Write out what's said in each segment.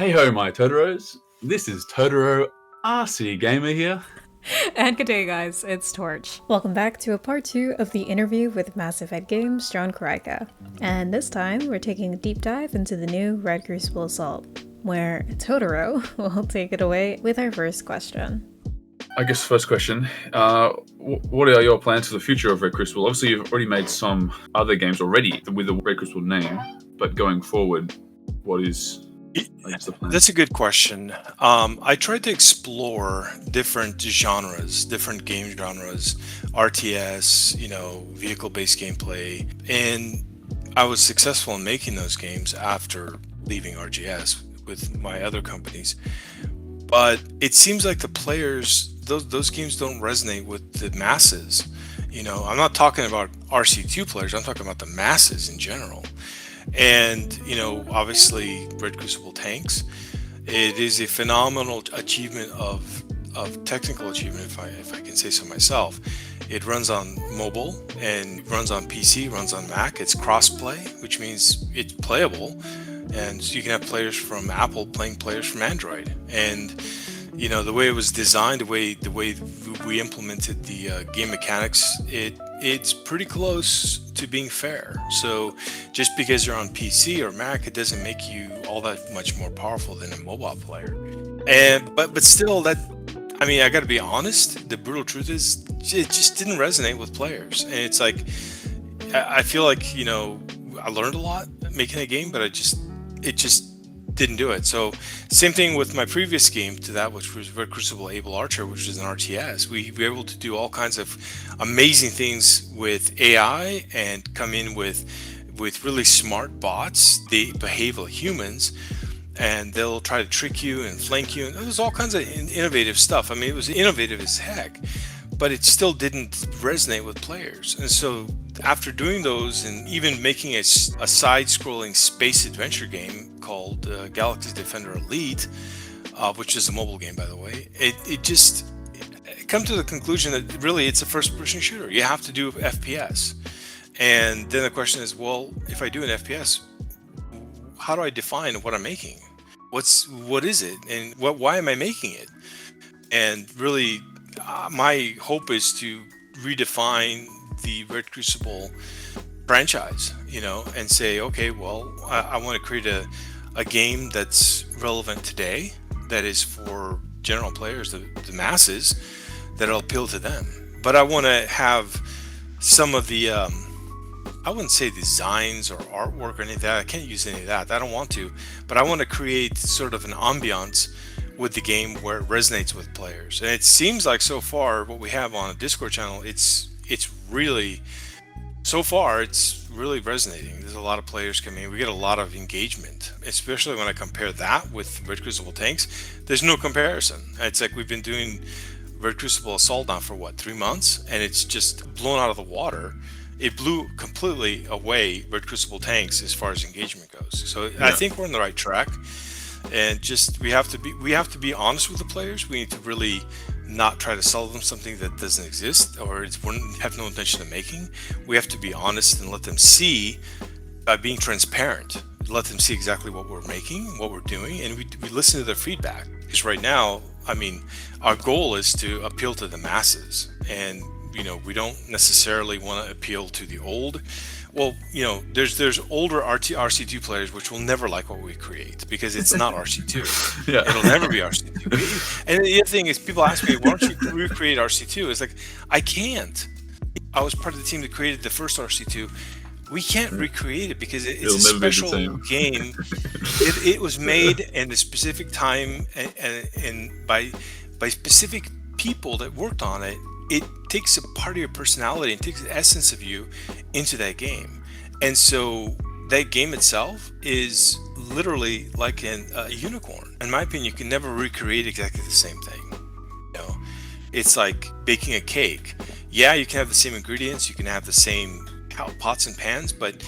Hey ho, my Totoros. This is Totoro RC Gamer here. And good day, guys. It's Torch. Welcome back to a part 2 of the interview with Mass Effect Games' John Kuraica. And this time, we're taking a deep dive into the new Red Crucible Assault, where Totoro will take it away with our first question. I guess first question, what are your plans for the future of Red Crucible? Obviously, you've already made some other games already with the Red Crucible name, but going forward, what is the plan? That's a good question. I tried to explore different genres, different game genres, RTS, vehicle-based gameplay, and I was successful in making those games after leaving RGS with my other companies. But it seems like the players, those games don't resonate with the masses. I'm not talking about RC2 players, I'm talking about the masses in general. And obviously Red Crucible tanks, it is a phenomenal achievement of technical achievement, if I can say so myself. It runs on mobile and runs on PC, runs on Mac. It's crossplay, which means it's playable, and so you can have players from Apple playing players from Android. And the way it was designed, the way we implemented the game mechanics, it's pretty close to being fair. So just because you're on PC or Mac, it doesn't make you all that much more powerful than a mobile player. And but still, I got to be honest. The brutal truth is, it just didn't resonate with players. And it's like, I feel like I learned a lot making a game, but it just didn't do it. So same thing with my previous game to that, which was Red Crucible Able Archer, which is an RTS. We were able to do all kinds of amazing things with AI and come in with really smart bots. They behave like humans, and they'll try to trick you and flank you. And there's all kinds of innovative stuff. It was innovative as heck, but it still didn't resonate with players. And so after doing those and even making a side-scrolling space adventure game called Galaxy Defender Elite, which is a mobile game, by the way, it just come to the conclusion that really it's a first-person shooter. You have to do FPS. And then the question is, well, if I do an FPS, how do I define what I'm making? What is it? And why am I making it? And really, my hope is to redefine the Red Crucible franchise, and say, okay, well, I want to create a game that's relevant today, that is for general players, the masses, that'll appeal to them. But I want to have some of the, I wouldn't say designs or artwork or any of that. I can't use any of that. I don't want to. But I want to create sort of an ambiance with the game where it resonates with players. And it seems like so far what we have on a Discord channel, it's really, so far it's really resonating. There's a lot of players coming in. We get a lot of engagement, especially when I compare that with Red Crucible tanks. There's no comparison. It's like we've been doing Red Crucible Assault now for 3 months, and it's just blown out of the water. It blew completely away Red Crucible tanks as far as engagement goes. So yeah. I think we're on the right track, and just we have to be honest with the players. We need to really not try to sell them something that doesn't exist or we have no intention of making. We have to be honest and let them see, by being transparent, let them see exactly what we're making, what we're doing, and we listen to their feedback. Because right now, our goal is to appeal to the masses, and we don't necessarily want to appeal to the old. Well, there's older RC2 players which will never like what we create because it's not RC2. Yeah. It'll never be RC2. And the other thing is, people ask me, why don't you recreate RC2? It's like, I can't. I was part of the team that created the first RC2. We can't recreate it because it's a special game. It was made in a specific time and by specific people that worked on it. It takes a part of your personality and takes the essence of you into that game. And so that game itself is literally like a unicorn. In my opinion, you can never recreate exactly the same thing. It's like baking a cake. Yeah, you can have the same ingredients, you can have the same pots and pans, but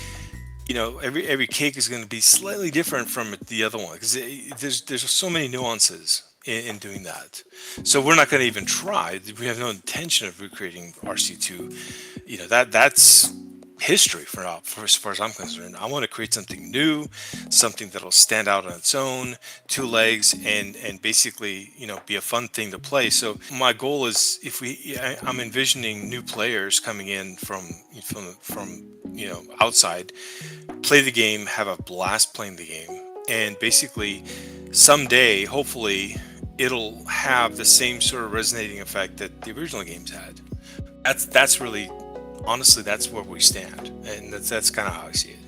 every cake is going to be slightly different from the other one because there's so many nuances in doing that. So we're not going to even try. We have no intention of recreating RC2. That's history for as far as I'm concerned. I want to create something new, something that'll stand out on its own, two legs, and basically, be a fun thing to play. So my goal is, I'm envisioning new players coming in from outside, play the game, have a blast playing the game, and basically someday, hopefully, it'll have the same sort of resonating effect that the original games had. That's really, honestly, that's where we stand, and that's kind of how I see it.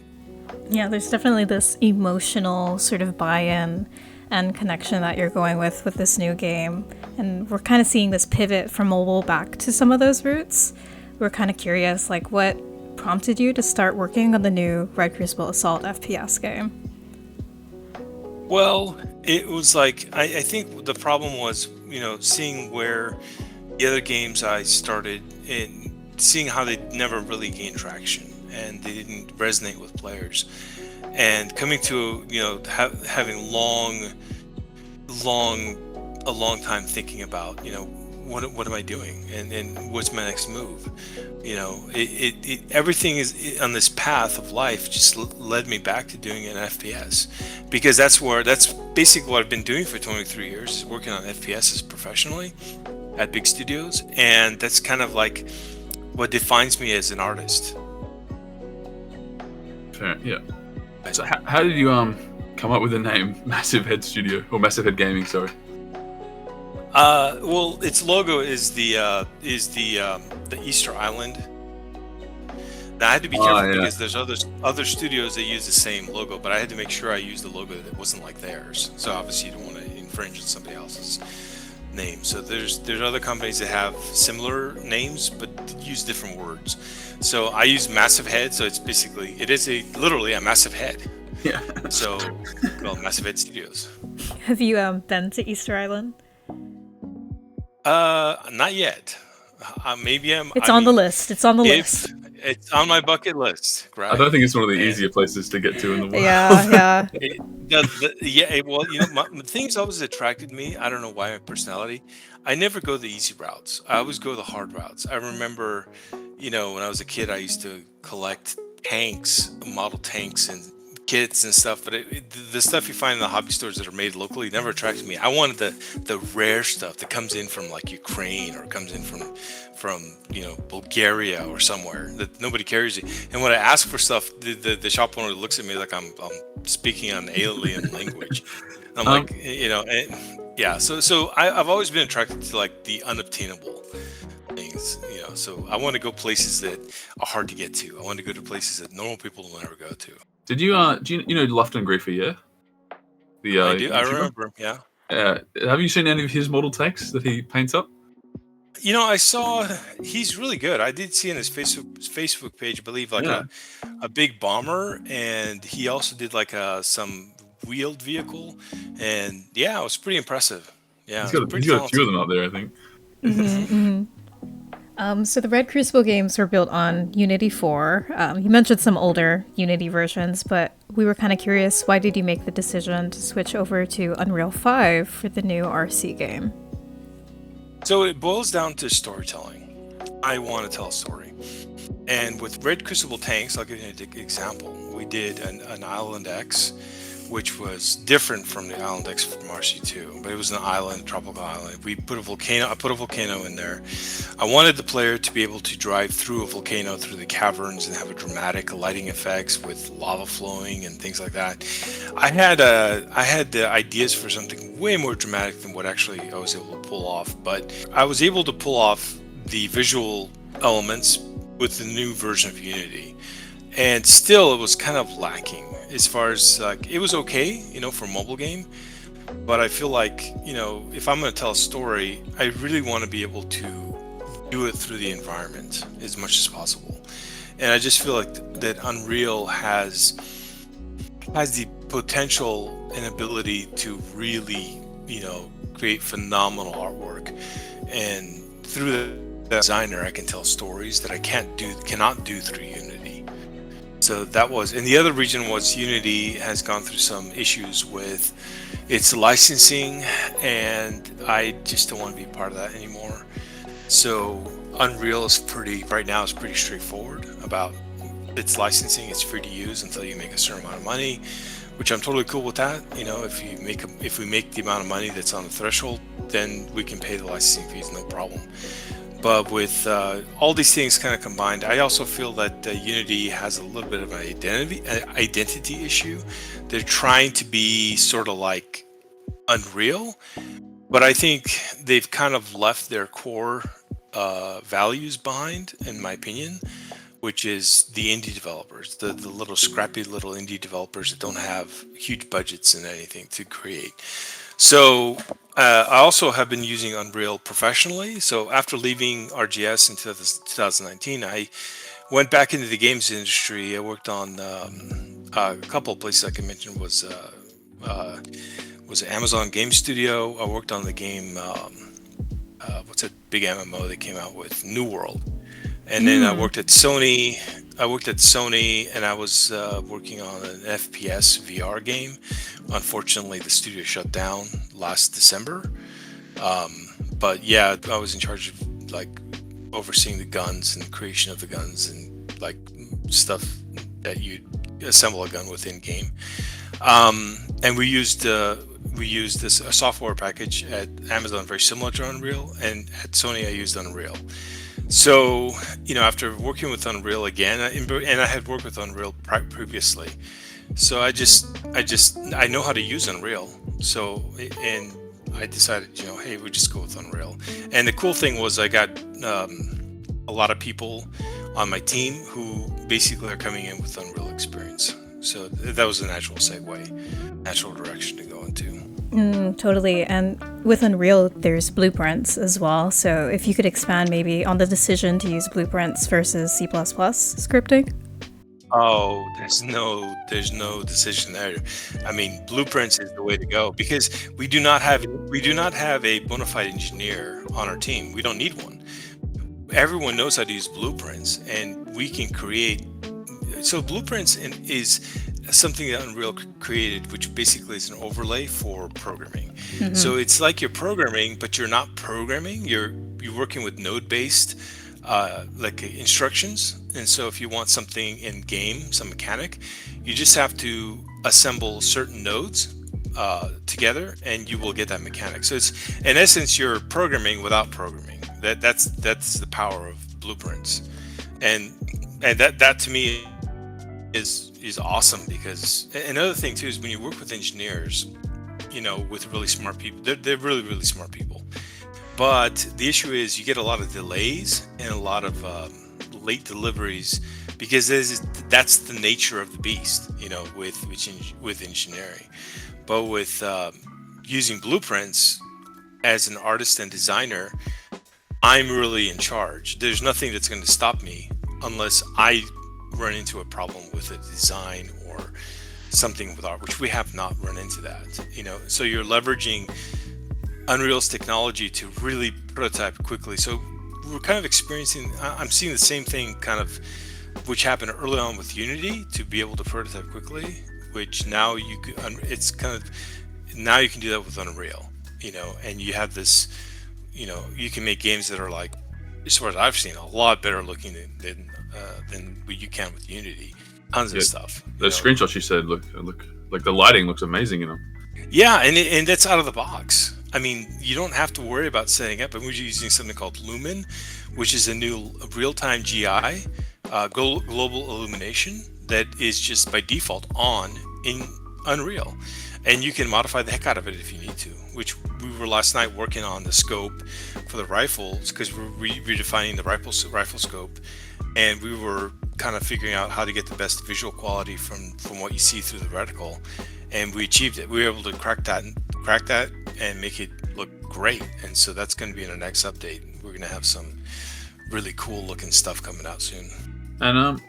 Yeah, there's definitely this emotional sort of buy-in and connection that you're going with this new game, and we're kind of seeing this pivot from mobile back to some of those roots. We're kind of curious, like, what prompted you to start working on the new Red Crucible Assault FPS game? Well, it was like, I think the problem was, seeing where the other games I started and seeing how they never really gained traction and they didn't resonate with players, and coming to having a long time thinking about what am I doing and what's my next move. Everything is on this path of life just led me back to doing an FPS, because that's basically what I've been doing for 23 years, is working on FPSs professionally at big studios, and that's kind of like what defines me as an artist. Fair, yeah. So how did you come up with the name Massive Head Studio, or Massive Head Gaming? Sorry. Well, its logo is the Easter Island. Now I had to be careful because there's other studios that use the same logo, but I had to make sure I used the logo that wasn't like theirs. So obviously you don't want to infringe on somebody else's name. So there's other companies that have similar names but use different words. So I use Massive Head, so it is literally a massive head. Yeah. So called Massive Head Studios. Have you been to Easter Island? Not yet. Maybe It's on the list. It's on the list. It's on my bucket list. Right? I don't think it's one of the easier places to get to in the world. Yeah. Well, the thing that's always attracted me, I don't know why, my personality, I never go the easy routes. I always go the hard routes. I remember, when I was a kid, I used to collect model tanks and kits and stuff, but the stuff you find in the hobby stores that are made locally never attracted me. I wanted the rare stuff that comes in from like Ukraine, or comes in from Bulgaria or somewhere that nobody carries it. And when I ask for stuff, the shop owner looks at me like I'm speaking an alien language. I'm like, So I've always been attracted to like the unobtainable things, So I want to go places that are hard to get to. I want to go to places that normal people will never go to. Did you do you know Luftan Griefer? Yeah. I do. I remember. Yeah. Have you seen any of his model tanks that he paints up? I saw he's really good. I did see on his Facebook page, I believe, like a big bomber, and he also did like some wheeled vehicle, and it was pretty impressive. Yeah, he's got a few of them out there, I think. Mm-hmm. So the Red Crucible games were built on Unity 4. You mentioned some older Unity versions, but we were kind of curious, why did you make the decision to switch over to Unreal 5 for the new RC game? So it boils down to storytelling. I want to tell a story. And with Red Crucible tanks, I'll give you an example. We did an Island X, which was different from the Island X from RC2, but it was an island, tropical island. I put a volcano in there. I wanted the player to be able to drive through a volcano, through the caverns, and have a dramatic lighting effects with lava flowing and things like that. I had the ideas for something way more dramatic than what actually I was able to pull off, but I was able to pull off the visual elements with the new version of Unity. And still, it was kind of lacking as far as it was okay, for a mobile game. But I feel like, if I'm going to tell a story, I really want to be able to do it through the environment as much as possible. And I just feel like that Unreal has the potential and ability to really, create phenomenal artwork. And through the designer, I can tell stories that I cannot do through Unity. So that was, and the other reason was Unity has gone through some issues with its licensing, and I just don't want to be part of that anymore. So Unreal is pretty straightforward about it's licensing, it's free to use until you make a certain amount of money, which I'm totally cool with that. If we make the amount of money that's on the threshold, then we can pay the licensing fees, no problem. But with all these things kind of combined, I also feel that Unity has a little bit of an identity issue. They're trying to be sort of like Unreal, but I think they've kind of left their core values behind, in my opinion, which is the indie developers, the little scrappy little indie developers that don't have huge budgets and anything to create. So I also have been using Unreal professionally. So after leaving RGS in 2019, I went back into the games industry. I worked on a couple of places I can mention was Amazon Game Studio. I worked on the game, what's that big MMO they came out with, New World. And then I worked at Sony. And I was working on an FPS VR game. Unfortunately, the studio shut down last December. But yeah, I was in charge of like overseeing the guns and creation of the guns and like stuff that you assemble a gun within game. And we used this a software package at Amazon very similar to Unreal, and at Sony I used Unreal. So, after working with Unreal again, and I had worked with Unreal previously, so I know how to use Unreal. So, and I decided, hey, we just go with Unreal. And the cool thing was I got a lot of people on my team who basically are coming in with Unreal experience. So that was a natural segue, natural direction to go into. Totally. And with Unreal, there's blueprints as well. So if you could expand maybe on the decision to use blueprints versus C++ scripting. Oh, there's no decision there. I mean, blueprints is the way to go because we do not have a bona fide engineer on our team. We don't need one. Everyone knows how to use blueprints, and we can create. So blueprints is something that Unreal created, which basically is an overlay for programming. Mm-hmm. So it's like you're programming, but you're not programming. You're working with node-based like instructions. And so if you want something in game, some mechanic, you just have to assemble certain nodes together, and you will get that mechanic. So it's in essence you're programming without programming. That's the power of blueprints, and that to me is awesome because another thing too is when you work with engineers, with really smart people, they're really, really smart people. But the issue is you get a lot of delays and a lot of late deliveries because that's the nature of the beast, with engineering. But with using blueprints as an artist and designer, I'm really in charge. There's nothing that's going to stop me unless I run into a problem with a design or something with art, which we have not run into that. So you're leveraging Unreal's technology to really prototype quickly. So we're kind of experiencing, I'm seeing the same thing kind of, which happened early on with Unity to be able to prototype quickly, which now you can do that with Unreal, and you have this, you can make games that are like, as far as I've seen, a lot better looking than what you can with Unity. Tons of stuff. The screenshots you said look like the lighting looks amazing in them. Yeah, and that's out of the box. I mean, you don't have to worry about setting up. And we're using something called Lumen, which is a new real-time GI, global illumination, that is just by default on in Unreal. And you can modify the heck out of it if you need to, which we were last night working on the scope for the rifles because we're redefining the rifle scope. And we were kind of figuring out how to get the best visual quality from what you see through the reticle. And we achieved it. We were able to crack that and make it look great. And so that's going to be in our next update. We're going to have some really cool looking stuff coming out soon. And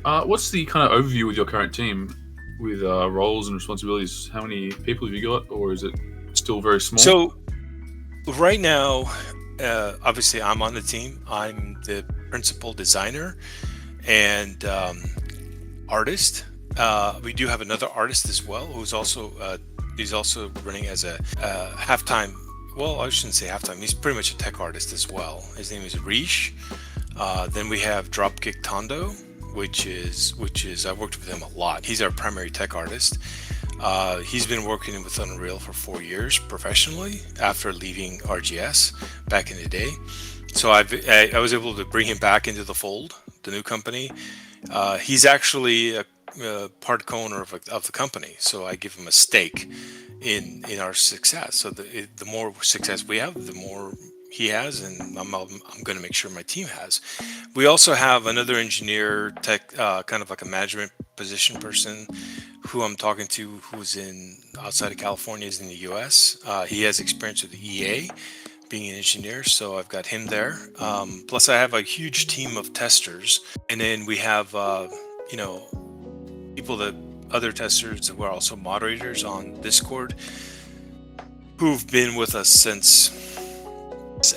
what's the kind of overview with your current team with roles and responsibilities? How many people have you got, or is it still very small? So right now, obviously I'm on the team. I'm the principal designer and artist. We do have another artist as well who's also he's also running as a halftime. Well, I shouldn't say halftime. He's pretty much a tech artist as well. His name is Rish. Then we have Dropkick Tondo, which is I worked with him a lot. He's our primary tech artist. He's been working with Unreal for 4 years professionally after leaving RGS back in the day. So I was able to bring him back into the fold, the new company. He's actually a part co-owner of the company, so I give him a stake in our success. So the more success we have, the more he has, and I'm going to make sure my team has. We also have another engineer, tech, kind of like a management position person, who I'm talking to, who's outside of California, is in the U.S. He has experience with EA, being an engineer, so I've got him there. Plus, I have a huge team of testers, and then we have other testers who are also moderators on Discord, who've been with us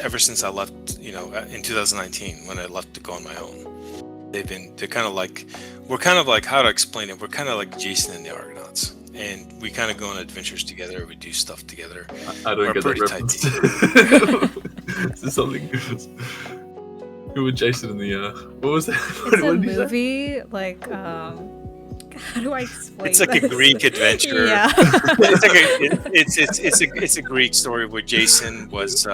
ever since I left, in 2019 when I left to go on my own. They're kind of like, we're kind of like, how to explain it? We're kind of like Jason and the Argonauts, and we kind of go on adventures together. We do stuff together. I don't get that reference. Is this something? Who was Jason in the? What was that? It's a movie, like how do I explain? It's like this? A Greek adventure. Yeah. It's a Greek story where Jason was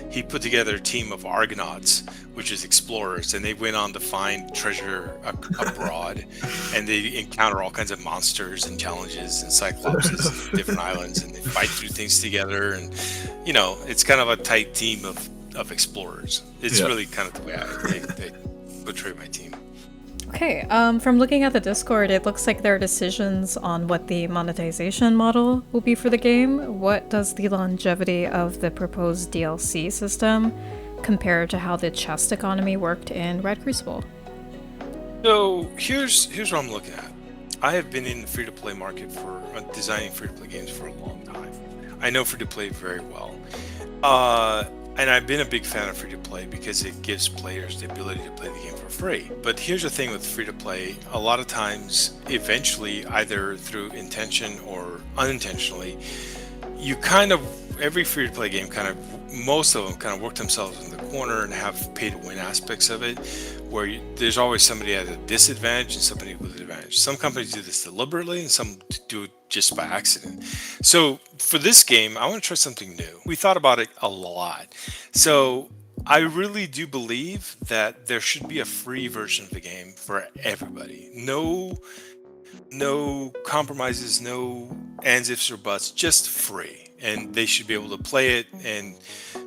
he put together a team of Argonauts, which is explorers, and they went on to find treasure abroad, and they encounter all kinds of monsters and challenges and cyclopses and different islands, and they fight through things together, and it's kind of a tight team of explorers. It's really kind of the way they portray my team. Okay, from looking at the Discord, it looks like there are decisions on what the monetization model will be for the game. What does the longevity of the proposed DLC system compare to how the chest economy worked in Red Crucible? So here's what I'm looking at. I have been in the free-to-play market for designing free-to-play games for a long time. I know free-to-play very well. And I've been a big fan of free-to-play because it gives players the ability to play the game for free. But here's the thing with free-to-play. A lot of times, eventually, either through intention or unintentionally, every free-to-play game most of them kind of work themselves in the corner and have pay-to-win aspects of it, where there's always somebody at a disadvantage and somebody with an advantage. Some companies do this deliberately, and some do it just by accident. So for this game, I want to try something new. We thought about it a lot. So I really do believe that there should be a free version of the game for everybody. No compromises, no ands, ifs, or buts, just free. And they should be able to play it and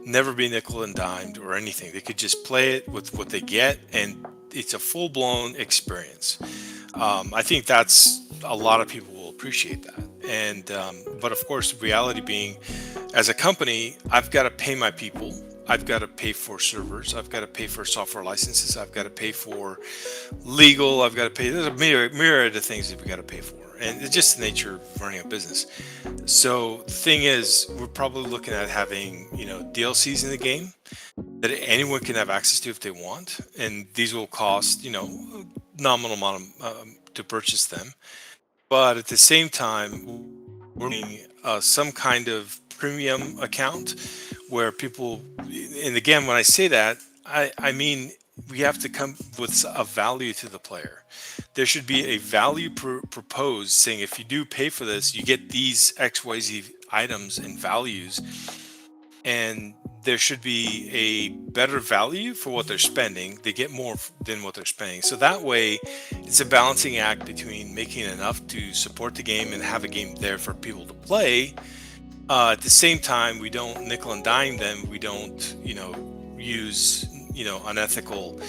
never be nickel and dimed or anything. They could just play it with what they get, and it's a full-blown experience. I think that's a lot of people will appreciate that. And but of course, reality being, as a company, I've got to pay my people. I've got to pay for servers. I've got to pay for software licenses. I've got to pay for legal. I've got to pay. There's a myriad of things that we got to pay for. And it's just the nature of running a business. So the thing is, we're probably looking at having, DLCs in the game that anyone can have access to if they want. And these will cost, nominal amount to purchase them. But at the same time, we're doing some kind of premium account where people, and again, when I say that, I mean, we have to come with a value to the player. There should be a value proposed saying, if you do pay for this, you get these XYZ items and values, and there should be a better value for what they're spending. They get more than what they're spending. So that way, it's a balancing act between making enough to support the game and have a game there for people to play. At the same time, we don't nickel and dime them. We don't, use, unethical,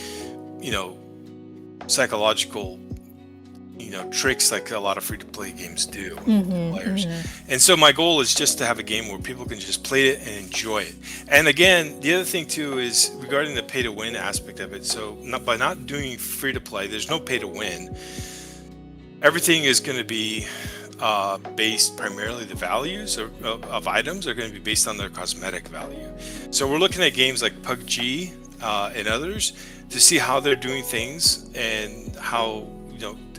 psychological, tricks like a lot of free-to-play games do with players. And so my goal is just to have a game where people can just play it and enjoy it. And again, the other thing too is regarding the pay-to-win aspect of it. So by not doing free-to-play, there's no pay-to-win. Everything is going to be based primarily, the values of items are going to be based on their cosmetic value. So we're looking at games like PUBG and others to see how they're doing things and how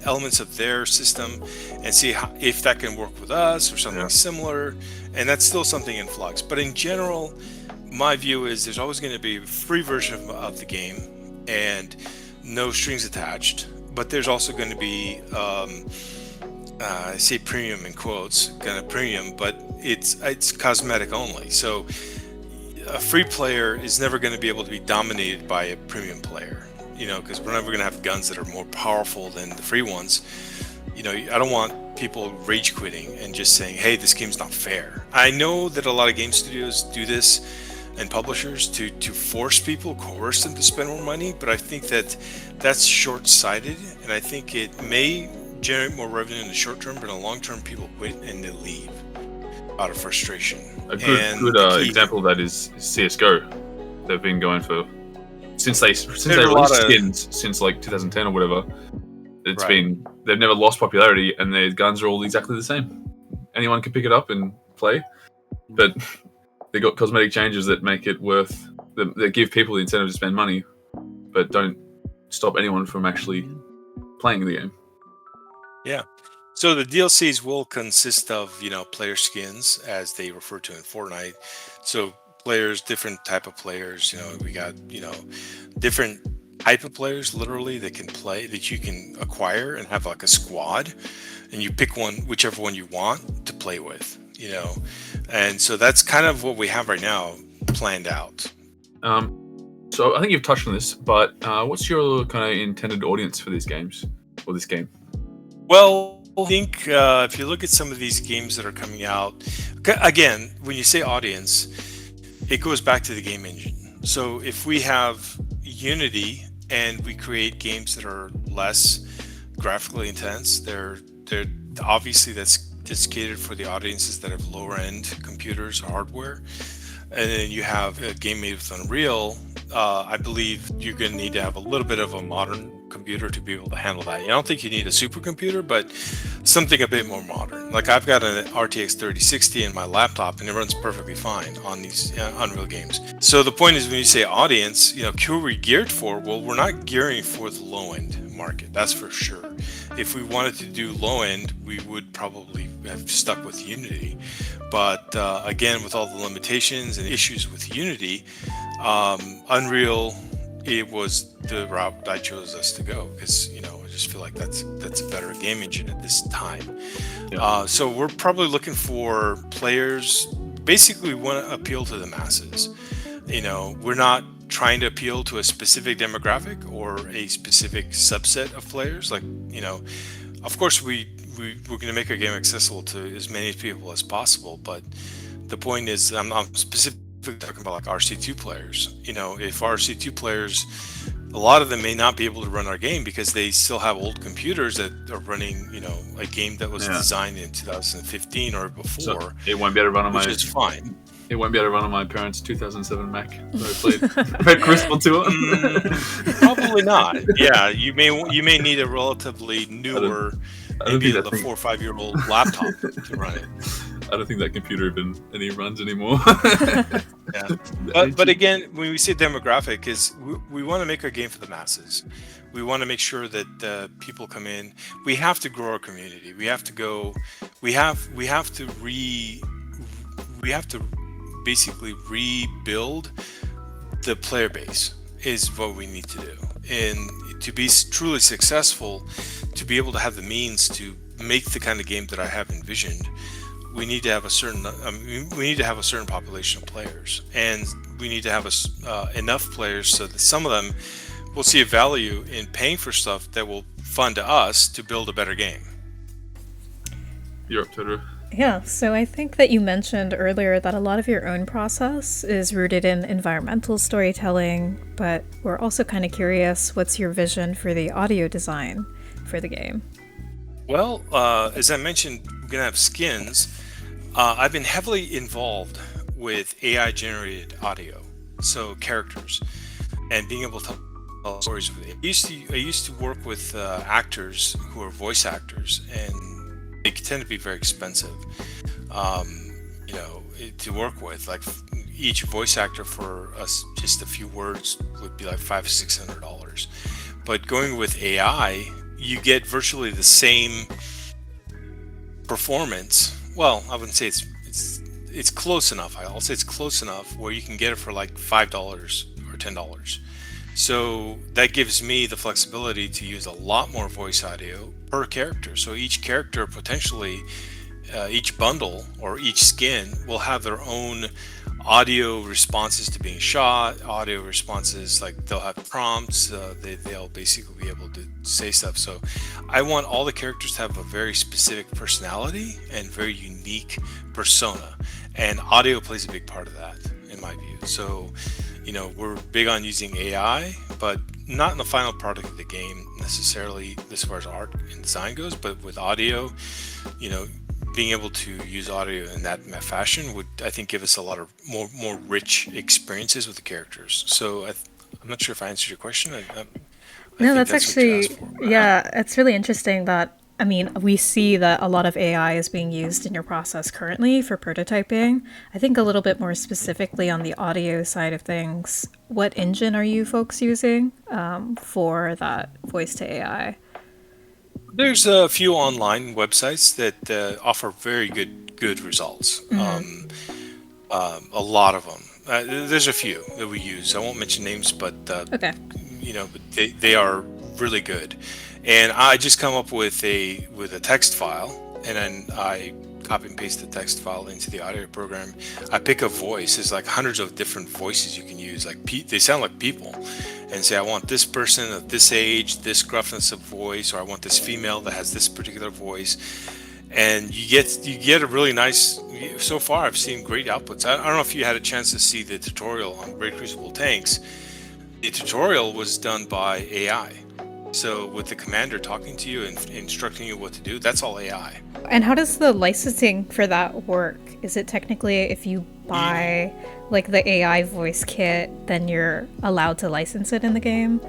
elements of their system, and see if that can work with us or something similar. And that's still something in flux. But in general, my view is there's always going to be a free version of the game and no strings attached. but there's also going to be I say premium in quotes, kind of premium, but it's cosmetic only. So a free player is never going to be able to be dominated by a premium player, because we're never going to have guns that are more powerful than the free ones. I don't want people rage quitting and just saying, hey, this game's not fair. I know that a lot of game studios do this and publishers to force people, coerce them to spend more money, but I think that's short-sighted, and I think it may generate more revenue in the short term, but in the long term, people quit and they leave out of frustration. A good example of that is CS:GO. They've been going for since they released skins since like 2010 or whatever. They've never lost popularity, and their guns are all exactly the same. Anyone can pick it up and play, but they got cosmetic changes that make it worth. That give people the incentive to spend money, but don't stop anyone from actually playing the game. Yeah. So the DLCs will consist of, player skins, as they refer to in Fortnite. So players, different type of players. We got, different type of players, literally, that can play, that you can acquire and have like a squad, and you pick one, whichever one you want to play with, And so that's kind of what we have right now planned out. So I think you've touched on this, but what's your kind of intended audience for these games, or this game? Well, I think if you look at some of these games that are coming out, again, when you say audience, it goes back to the game engine. So if we have Unity and we create games that are less graphically intense, they're obviously that's catered for the audiences that have lower end computers or hardware. And then you have a game made with Unreal. I believe you're going to need to have a little bit of a modern computer to be able to handle that. I don't think you need a supercomputer, but something a bit more modern. Like I've got an RTX 3060 in my laptop, and it runs perfectly fine on these Unreal games. So the point is, when you say audience, who are we geared for? Well, we're not gearing for the low end market, that's for sure. If we wanted to do low end, we would probably have stuck with Unity. But again, with all the limitations and issues with Unity, Unreal, it was the route I chose us to go, because I just feel like that's a better game engine at this time. Yeah. So we're probably looking for players. Basically, we want to appeal to the masses. We're not trying to appeal to a specific demographic or a specific subset of players. Like, of course we're going to make our game accessible to as many people as possible, but the point is, I'm specifically talking about like RC2 players. If RC2 players, a lot of them may not be able to run our game because they still have old computers that are running, a game that was designed in 2015 or before. So it won't be able to run on which is fine. It won't be able to run on my parents' 2007 Mac that I played Red Crucible 2 Probably not. Yeah, you may need a relatively newer, maybe the 4 or 5 year old laptop to run it. I don't think that computer even runs anymore. Yeah, but again, when we say demographic, is we want to make our game for the masses. We want to make sure that people come in. We have to grow our community. We have to go. We have to basically rebuild the player base is what we need to do. And to be truly successful, to be able to have the means to make the kind of game that I have envisioned, we need to have a certain population of players, and we need to have enough players so that some of them will see a value in paying for stuff that will fund us to build a better game. You're up, Totoro. Yeah, so I think that you mentioned earlier that a lot of your own process is rooted in environmental storytelling, but we're also kind of curious, what's your vision for the audio design for the game? Well, as I mentioned, we're going to have skins. I've been heavily involved with AI-generated audio, so characters, and being able to tell stories with it. I used to work with actors who are voice actors, and they tend to be very expensive, to work with. Like each voice actor for us, just a few words would be like $500-$600. But going with AI, you get virtually the same performance. Well, I wouldn't say it's close enough. I'll say it's close enough where you can get it for like $5 or $10. So that gives me the flexibility to use a lot more voice audio per character. So each character potentially, each bundle or each skin will have their own audio responses to being shot, audio responses, like they'll have prompts, they'll basically be able to say stuff. So I want all the characters to have a very specific personality and very unique persona. And audio plays a big part of that, in my view. So, we're big on using AI, but not in the final product of the game necessarily as far as art and design goes, but with audio, being able to use audio in that fashion would, I think, give us a lot of more rich experiences with the characters. So I'm not sure if I answered your question. I No, think that's what you actually, asked for. yeah, it's really interesting that, I mean, we see that a lot of AI is being used in your process currently for prototyping. I think a little bit more specifically on the audio side of things, what engine are you folks using for that voice to AI? There's a few online websites that offer very good results. A lot of them. There's a few that we use. I won't mention names, but Okay. but they are really good. And I just come up with a text file, and then I copy and paste the text file into the audio program. I pick a voice. There's like hundreds of different voices you can use. Like they sound like people, and say I want this person of this age, this gruffness of voice, or I want this female that has this particular voice. And you get a really nice. So far, I've seen great outputs. I don't know if you had a chance to see the tutorial on Red Crucible tanks. The tutorial was done by AI. So with the commander talking to you and instructing you what to do, that's all AI. And how does the licensing for that work? Is it technically if you buy like the AI voice kit, then you're allowed to license it in the game?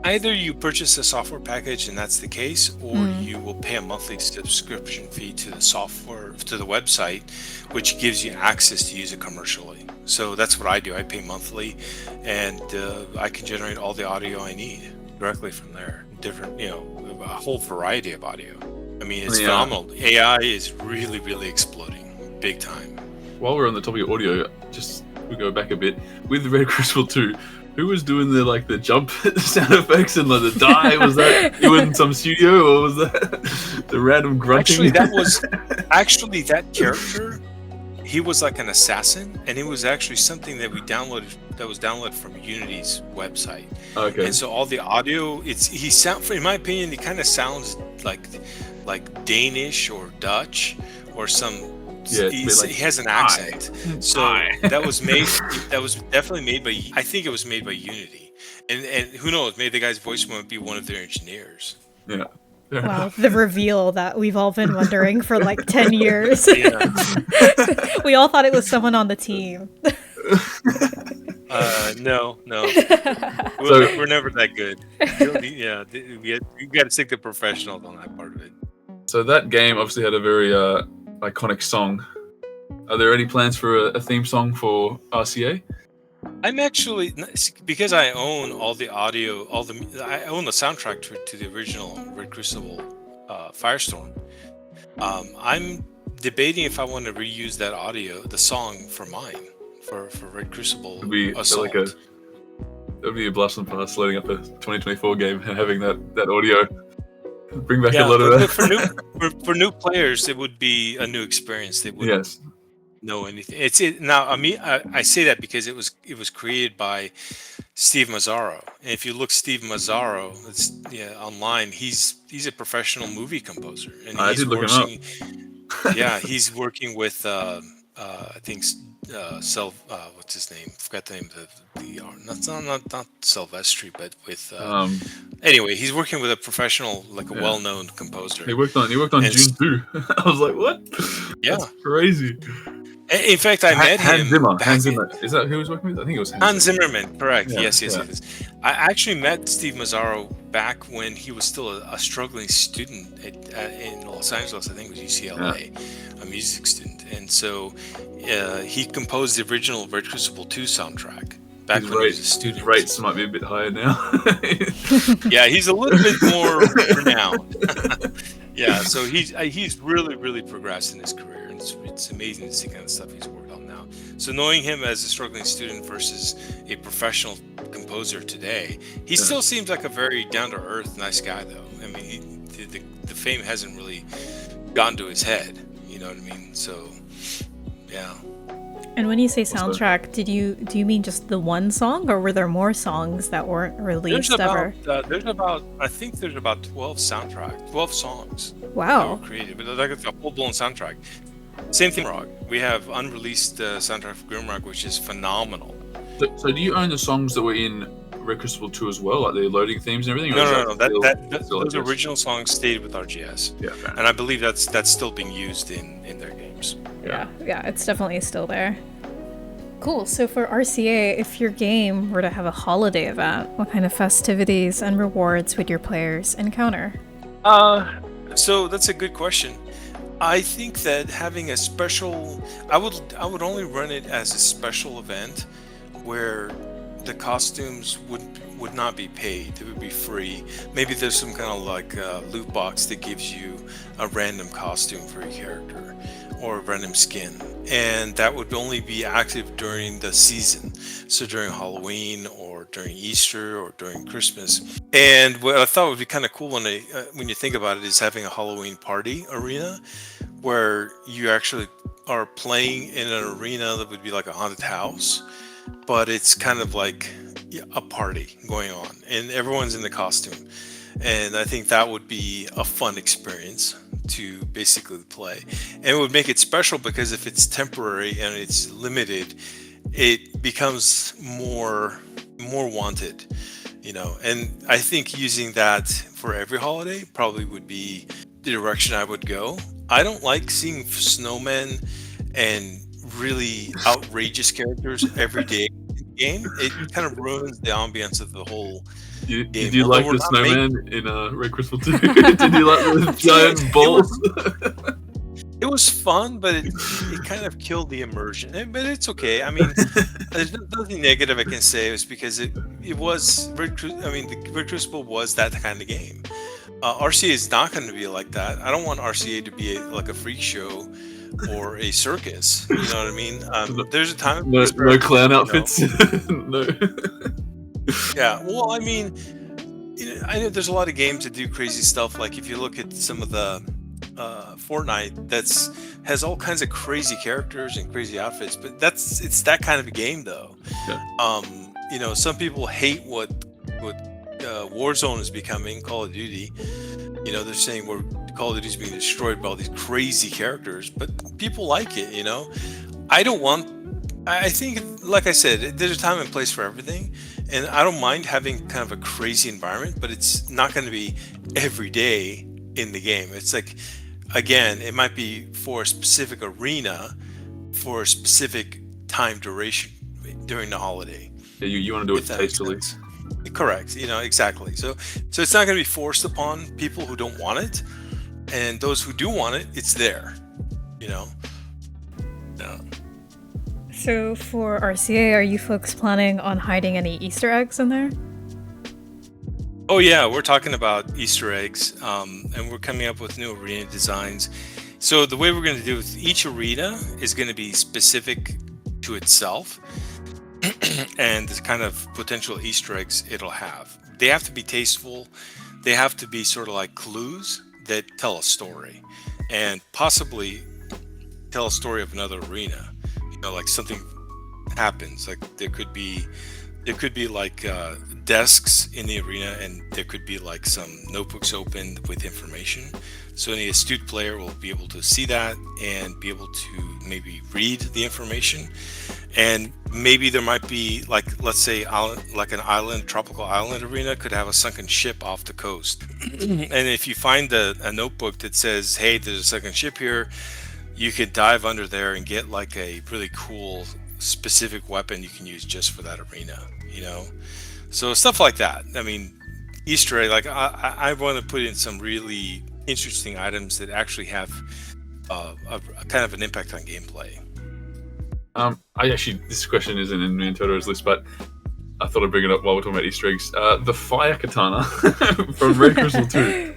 Either you purchase a software package and that's the case, or you will pay a monthly subscription fee to the software, to the website, which gives you access to use it commercially. So that's what I do. I pay monthly, and I can generate all the audio I need directly from there. Different, a whole variety of audio. I mean, it's phenomenal. AI is really, really exploding big time. While we're on the topic of audio, we go back a bit with Red Crucible 2. Who was doing the jump sound effects and the die? Was that you in some studio, or was that the random grunting? Actually, that character, he was like an assassin, and it was actually something that was downloaded from Unity's website. Okay. And so all the audio, in my opinion, he kind of sounds like Danish or Dutch or some. Yeah, he has an accent. So that was definitely made by. I think it was made by Unity, and who knows? Maybe the guy's voice might be one of their engineers. Yeah. Wow, the reveal that we've all been wondering for like 10 years. We all thought it was someone on the team. No. We're never that good. We got to stick to professionals on that part of it. So that game obviously had a very iconic song. Are there any plans for a theme song for RCA? I'm actually, because I own all the audio, I own the soundtrack to the original Red Crucible Firestorm. I'm debating if I want to reuse that audio, the song for mine, for Red Crucible Assault. That would be a blast from the past, loading up a 2024 game and having that audio. Bring back a lot of that. For new players, it would be a new experience. They wouldn't know anything. Now, I say that because it was created by Steve Mazzaro. And if you look Steve Mazzaro, online, he's a professional movie composer, and I did look him up. Yeah, he's working with I think what's his name? Forgot the name of not Silvestri, but with anyway, he's working with a professional, like a well-known composer. He worked on June 2. I was like, what? Yeah, that's crazy. In fact, I met him. Hans Zimmer. Is that who he was working with? I think it was Hans Zimmerman. Correct. Yeah, yes. I actually met Steve Mazzaro back when he was still a struggling student in Los Angeles. I think it was UCLA, a music student. And so he composed the original Red Crucible 2 soundtrack back when he was a student. His rates might be a bit higher now. Yeah, he's a little bit more renowned. Yeah, so he's really, really progressed in his career. It's amazing to see kind of stuff he's worked on now. So knowing him as a struggling student versus a professional composer today, he still seems like a very down-to-earth, nice guy, though. I mean, the fame hasn't really gotten to his head. You know what I mean? So, yeah. And when you say soundtrack, do you mean just the one song, or were there more songs that weren't released ever? I think there's about 12 songs. Wow. That were created, but like it's a full-blown soundtrack. Same thing, Grimrock. We have unreleased soundtrack for Grimrock, which is phenomenal. So do you own the songs that were in Red Crucible 2 as well, like the loading themes and everything? No. Those original songs stayed with RGS. Yeah, fair. And I believe that's still being used in their games. Yeah, it's definitely still there. Cool. So for RCA, if your game were to have a holiday event, what kind of festivities and rewards would your players encounter? So that's a good question. I think that having a special, I would only run it as a special event where the costumes would not be paid. They would be free. Maybe there's some kind of like loot box that gives you a random costume for your character or a random skin, and that would only be active during the season, so during Halloween or during Easter or during Christmas. And what I thought would be kind of cool when you think about it is having a Halloween party arena where you actually are playing in an arena that would be like a haunted house, but it's kind of like a party going on and everyone's in the costume. And I think that would be a fun experience to basically play. And it would make it special because if it's temporary and it's limited, it becomes more wanted, And I think using that for every holiday probably would be the direction I would go. I don't like seeing snowmen and really outrageous characters every day in the game. It kind of ruins the ambience of the whole game. Did you like the snowman in Red Crystal 2? Did you like the giant balls? It was fun, but it kind of killed the immersion. But it's okay. I mean, there's nothing negative I can say. It was because it was the Red Crucible was that kind of game. RCA is not going to be like that. I don't want RCA to be like a freak show or a circus. You know what I mean? There's a time. No clown outfits. No. Yeah. Well, I mean, I know there's a lot of games that do crazy stuff. Like if you look at some of the Fortnite, has all kinds of crazy characters and crazy outfits. But it's that kind of a game, though. Yeah. Some people hate what Warzone is becoming, Call of Duty. They're saying Call of Duty is being destroyed by all these crazy characters, but people like it. I think, like I said, there's a time and place for everything, and I don't mind having kind of a crazy environment, but it's not going to be every day in the game. It's like, again, it might be for a specific arena for a specific time duration during the holiday. Yeah, you want to do it tastefully. Correct. Exactly. So it's not going to be forced upon people who don't want it, and those who do want it, it's there. Yeah. So for RCA, are you folks planning on hiding any Easter eggs in there? Oh yeah, we're talking about Easter eggs, and we're coming up with new arena designs. So the way we're going to do it, each arena is going to be specific to itself, and the kind of potential Easter eggs it'll have. They have to be tasteful. They have to be sort of like clues that tell a story, and possibly tell a story of another arena. Like something happens. Like there could be like desks in the arena, and there could be like some notebooks opened with information. So any astute player will be able to see that and be able to maybe read the information. And maybe there might be, like, let's say like an island, tropical island arena could have a sunken ship off the coast. And if you find a notebook that says, hey, there's a sunken ship here, you could dive under there and get like a really cool specific weapon you can use just for that arena, So stuff like that. I mean, Easter egg, like I want to put in some really interesting items that actually have a kind of an impact on gameplay. This question isn't in me and Totoro's list, but I thought I'd bring it up while we're talking about Easter eggs. The fire katana from Red Crystal 2.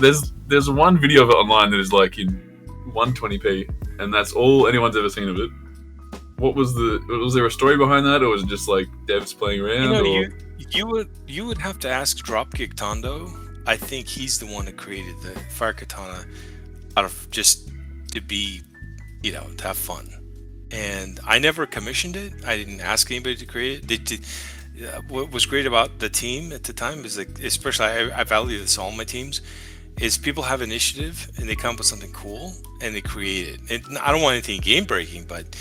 There's one video of it online that is like in 120p, and that's all anyone's ever seen of it. what was there a story behind that, or was it just like devs playing around? You would have to ask Dropkick Tondo. I think he's the one that created the fire katana out of just to be, to have fun. And I never commissioned it. I didn't ask anybody to create it. What was great about the team at the time is like, especially I value this on all my teams, is people have initiative and they come up with something cool and they create it. And I don't want anything game breaking, but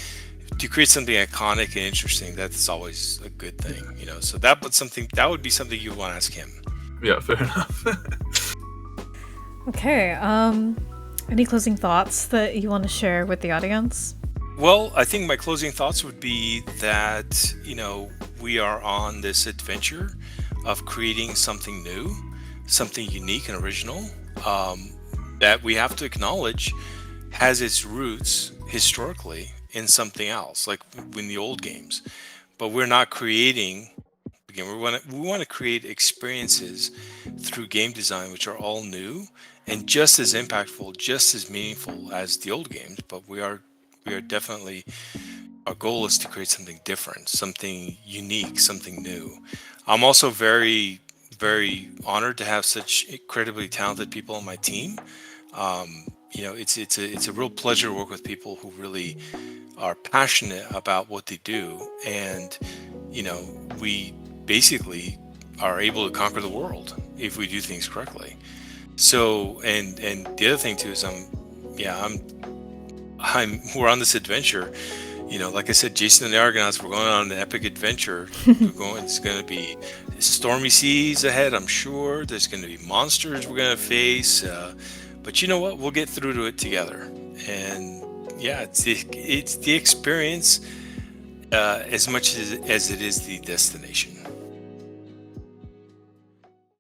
to create something iconic and interesting, that's always a good thing, So that would be something you would want to ask him. Yeah, fair enough. Okay, any closing thoughts that you want to share with the audience? Well, I think my closing thoughts would be that, we are on this adventure of creating something new, something unique and original, that we have to acknowledge has its roots historically in something else, like in the old games. But we're not creating, again, we want to create experiences through game design which are all new and just as impactful, just as meaningful as the old games. But we are definitely, our goal is to create something different, something unique, something new. I'm also very, very honored to have such incredibly talented people on my team. It's a real pleasure to work with people who really are passionate about what they do, and we basically are able to conquer the world if we do things correctly. So, and the other thing too is we're on this adventure. Like I said, Jason and the Argonauts, we're going on an epic adventure. It's going to be stormy seas ahead, I'm sure. There's going to be monsters we're going to face. But you know what? We'll get through to it together. And yeah, it's the experience as much as it is the destination.